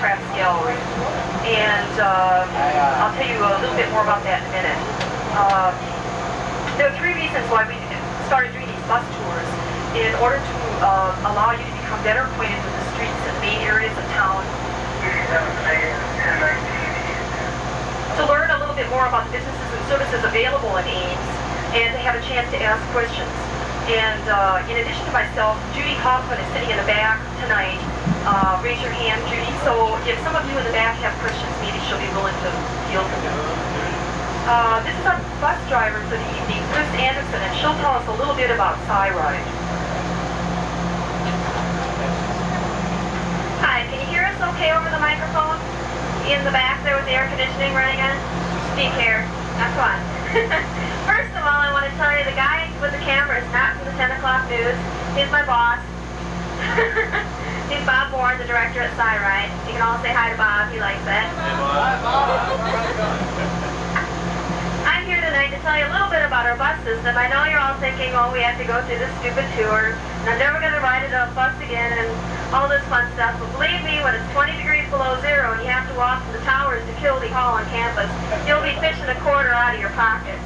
crafts gallery. And I'll tell you a little bit more about that in a minute. There are three reasons why we started doing these bus tours. In order to allow you to become better acquainted with the streets and main areas of town. To learn a little bit more about the businesses and services available in Ames, and to have a chance to ask questions. And in addition to myself, Judy Hoffman is sitting in the back tonight. Raise your hand, Judy. So if some of you in the back have questions, maybe she'll be willing to field them. This is our bus driver for the evening, Chris Anderson, and she'll tell us a little bit about CyRide. Hi, can you hear us okay over the microphone? In the back there with the air conditioning running on? Speak here. That's fun. First of all, I want to tell you the guy with the camera is not from the 10 o'clock news. He's my boss. He's Bob Bourne, the director at CyRide. You can all say hi to Bob. He likes that. Hi, Bob. I'm here tonight to tell you a little bit about our bus system. I know you're all thinking, oh, we have to go through this stupid tour, and I'm never going to ride a bus again, and all this fun stuff. But believe me, when it's 20 degrees below zero and you have to walk from the towers to Kildee Hall on campus, you'll be fishing a quarter out of your pocket.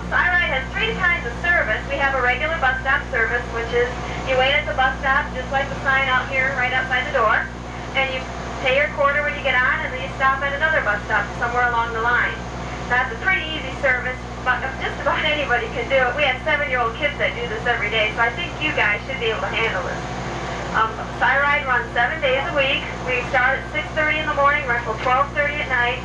CyRide has three kinds of service. We have a regular bus stop service, which is you wait at the bus stop, just like the sign out here right outside the door, and you pay your quarter when you get on, and then you stop at another bus stop somewhere along the line. That's a pretty easy service, but just about anybody can do it. We have 7-year-old kids that do this every day, so I think you guys should be able to handle this. CyRide runs 7 days a week. We start at 6:30 in the morning, run till 12:30 at night.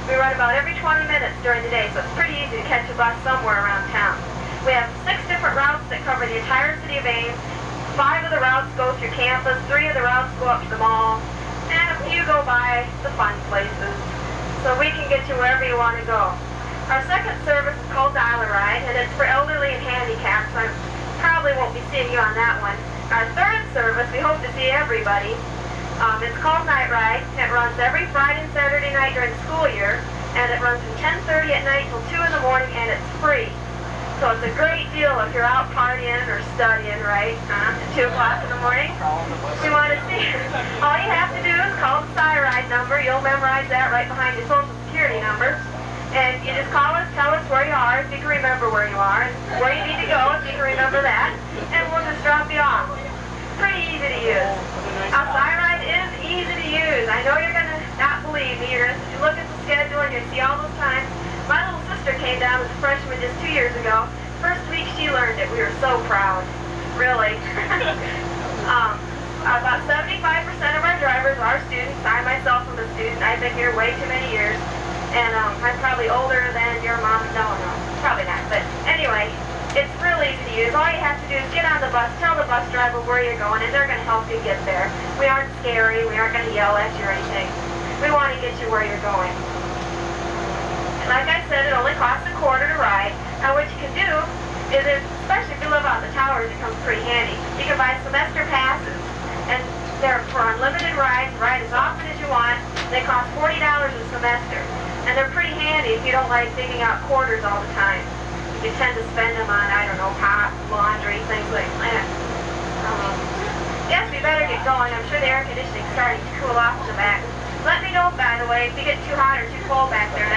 We run about every 20 minutes during the day, so it's pretty easy to catch a bus somewhere around town. We have 6 different routes that cover the entire city of Ames. 5 of the routes go through campus, 3 of the routes go up to the mall, and a few go by the fun places. So we can get you wherever you want to go. Our second service is called CyRide, and it's for elderly and handicapped, so I probably won't be seeing you on that one. Our third service, we hope to see everybody. It's called Night Ride. It runs every Friday and Saturday night during the school year, and it runs from 10:30 at night till 2 in the morning, and it's free. So it's a great deal if you're out partying or studying, right? At 2 o'clock in the morning. We want to see you. All you have to do is call the CyRide number. You'll memorize that right behind your social security number. And you just call us, tell us where you are, if you can remember where you are, and where you need to go, if you can remember that, and we'll just drop you off. Pretty easy to use. CyRide is easy to use. I know you're going to not believe me. You're going to look at the schedule and you see all those times. My little sister came down as a freshman just 2 years ago. First week she learned it. We were so proud. Really. About 75% of our drivers are students. I myself am a student. I've been here way too many years. And I'm probably older than your mom. No, probably not. But anyway, it's really easy to use. All you have to do is get on the bus, tell the bus driver where you're going, and they're going to help you get there. We aren't scary. We aren't going to yell at you or anything. We want to get you where you're going. And like I said, it only costs a quarter to ride. Now what you can do is, especially if you live out in the towers, it comes pretty handy. You can buy semester passes, and they're for unlimited rides. Ride as often as you want. They cost $40 a semester. And they're pretty handy if you don't like digging out quarters all the time. You tend to spend them on, I don't know, pot, laundry, things like that. Yes, we better get going. I'm sure the air conditioning's starting to cool off in the back. Let me know, by the way, if you get too hot or too cold back there.